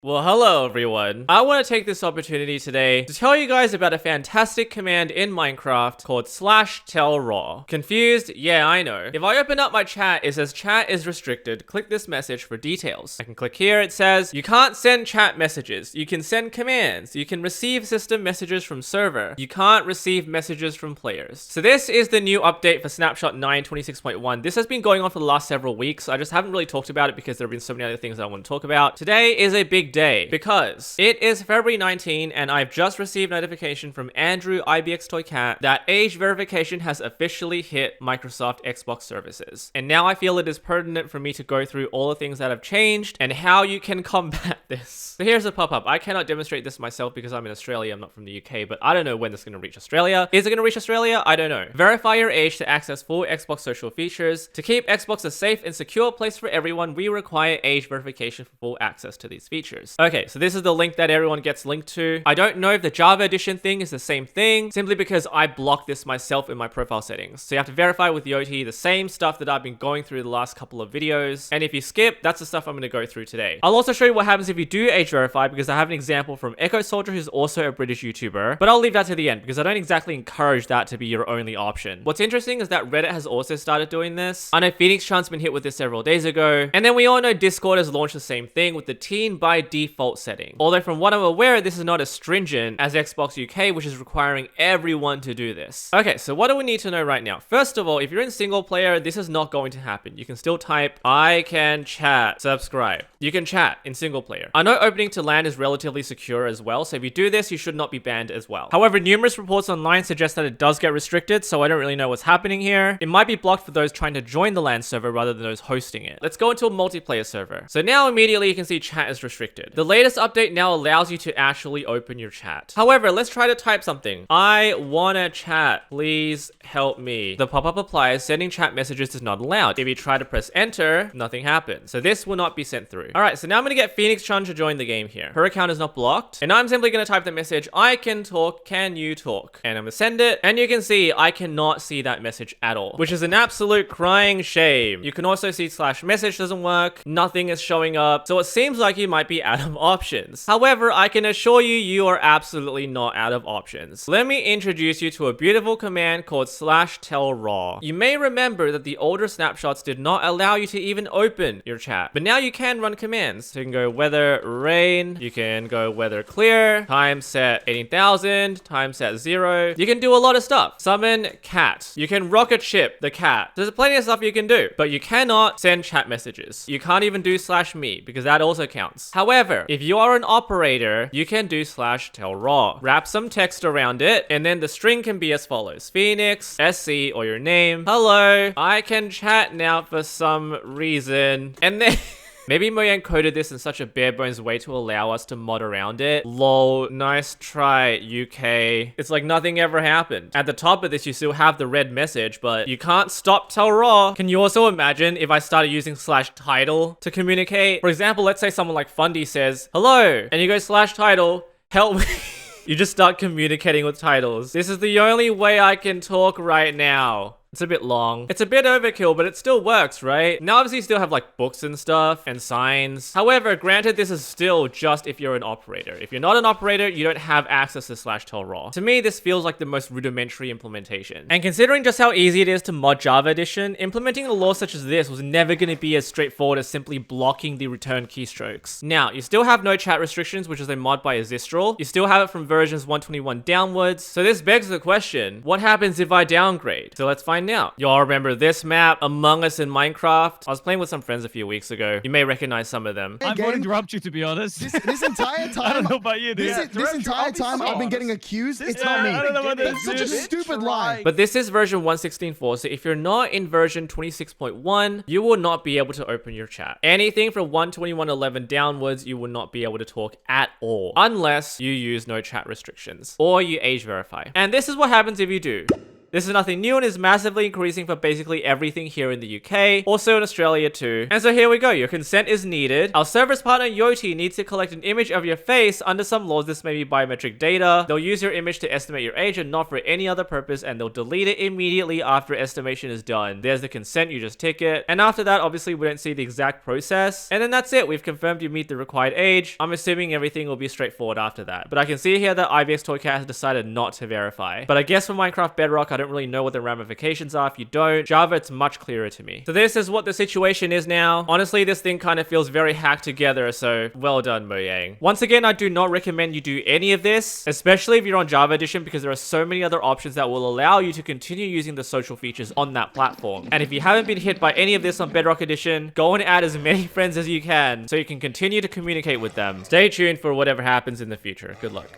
Well, hello everyone. I want to take this opportunity today to tell you guys about a fantastic command in Minecraft called /tellraw. Confused? Yeah, I know. If I open up my chat, it says chat is restricted. Click this message for details. I can click here. It says you can't send chat messages. You can send commands. You can receive system messages from server. You can't receive messages from players. So this is the new update for Snapshot 9.26.1. This has been going on for the last several weeks. I just haven't really talked about it because there have been so many other things that I want to talk about. Today is a big day because it is February 19 and I've just received notification from Andrew IBX Toy Cat that age verification has officially hit Microsoft Xbox services. And now I feel it is pertinent for me to go through all the things that have changed and how you can combat this. So here's a pop-up. I cannot demonstrate this myself because I'm in Australia. I'm not from the UK, but I don't know when this is going to reach Australia. Is it going to reach Australia? I don't know. Verify your age to access full Xbox social features. To keep Xbox a safe and secure place for everyone, we require age verification for full access to these features. Okay, so this is the link that everyone gets linked to. I don't know if the Java edition thing is the same thing, simply because I blocked this myself in my profile settings. So you have to verify with Yoti the same stuff that I've been going through the last couple of videos. And if you skip, that's the stuff I'm going to go through today. I'll also show you what happens if you do age verify, because I have an example from Echo Soldier, who's also a British YouTuber. But I'll leave that to the end because I don't exactly encourage that to be your only option. What's interesting is that Reddit has also started doing this. I know Phoenix Chan's been hit with this several days ago. And then we all know Discord has launched the same thing with the teen by default setting. Although from what I'm aware, this is not as stringent as Xbox UK, which is requiring everyone to do this. Okay, so what do we need to know right now? First of all, if you're in single player, this is not going to happen. You can still type, I can chat, subscribe. You can chat in single player. I know opening to LAN is relatively secure as well, so if you do this, you should not be banned as well. However, numerous reports online suggest that it does get restricted, so I don't really know what's happening here. It might be blocked for those trying to join the LAN server rather than those hosting it. Let's go into a multiplayer server. So now immediately you can see chat is restricted. The latest update now allows you to actually open your chat. However, let's try to type something. I wanna chat, please help me. The pop-up applies, sending chat messages is not allowed. If you try to press enter, nothing happens. So this will not be sent through. All right, so now I'm gonna get Phoenix Chun to join the game here. Her account is not blocked. And I'm simply gonna type the message, I can talk, can you talk? And I'm gonna send it. And you can see, I cannot see that message at all, which is an absolute crying shame. You can also see /message doesn't work. Nothing is showing up. So it seems like you might be out of options. However, I can assure you, you are absolutely not out of options. Let me introduce you to a beautiful command called /tellraw. You may remember that the older snapshots did not allow you to even open your chat, but now you can run commands. So you can go weather rain, you can go weather clear, time set 18,000, time set 0. You can do a lot of stuff. Summon cat. You can rocket ship the cat. There's plenty of stuff you can do, but you cannot send chat messages. You can't even do /me because that also counts. However, if you are an operator, you can do /tellraw. Wrap some text around it, and then the string can be as follows. Phoenix, SC, or your name. Hello, I can chat now for some reason. And then maybe Mojang coded this in such a bare bones way to allow us to mod around it. Lol, nice try, UK. It's like nothing ever happened. At the top of this, you still have the red message, but you can't stop /tellraw. Can you also imagine if I started using /title to communicate? For example, let's say someone like Fundy says, hello, and you go /title, help me. You just start communicating with titles. This is the only way I can talk right now. It's a bit long. It's a bit overkill, but it still works, right? Now, obviously, you still have like books and stuff and signs. However, granted, this is still just if you're an operator. If you're not an operator, you don't have access to /tellraw. To me, this feels like the most rudimentary implementation. And considering just how easy it is to mod Java Edition, implementing a law such as this was never going to be as straightforward as simply blocking the return keystrokes. Now, you still have no chat restrictions, which is a mod by Azistral. You still have it from versions 121 downwards. So this begs the question, what happens if I downgrade? So let's find out. Y'all remember this map, Among Us in Minecraft? I was playing with some friends a few weeks ago. You may recognize some of them. I won't interrupt you, to be honest. This entire time, I don't know about you, dude. This entire time I've been getting accused. It's not me. I don't know what That's such a stupid lie. But this is version 1.16.4, so if you're not in version 26.1, you will not be able to open your chat. Anything from 121.11 downwards, you will not be able to talk at all, unless you use no chat restrictions, or you age verify. And this is what happens if you do. This is nothing new and is massively increasing for basically everything here in the UK, also in Australia too. And so here we go, your consent is needed. Our service partner Yoti needs to collect an image of your face. Under some laws, this may be biometric data. They'll use your image to estimate your age and not for any other purpose, and they'll delete it immediately after estimation is done. There's the consent, you just tick it. And after that, obviously we don't see the exact process. And then that's it, we've confirmed you meet the required age. I'm assuming everything will be straightforward after that. But I can see here that IBX Toycat has decided not to verify. But I guess for Minecraft Bedrock, I don't really know what the ramifications are. If you don't, Java, it's much clearer to me. So this is what the situation is now. Honestly, this thing kind of feels very hacked together, so well done, Mojang. Once again, I do not recommend you do any of this, especially if you're on Java Edition, because there are so many other options that will allow you to continue using the social features on that platform. And if you haven't been hit by any of this on Bedrock Edition, go and add as many friends as you can so you can continue to communicate with them. Stay tuned for whatever happens in the future. Good luck.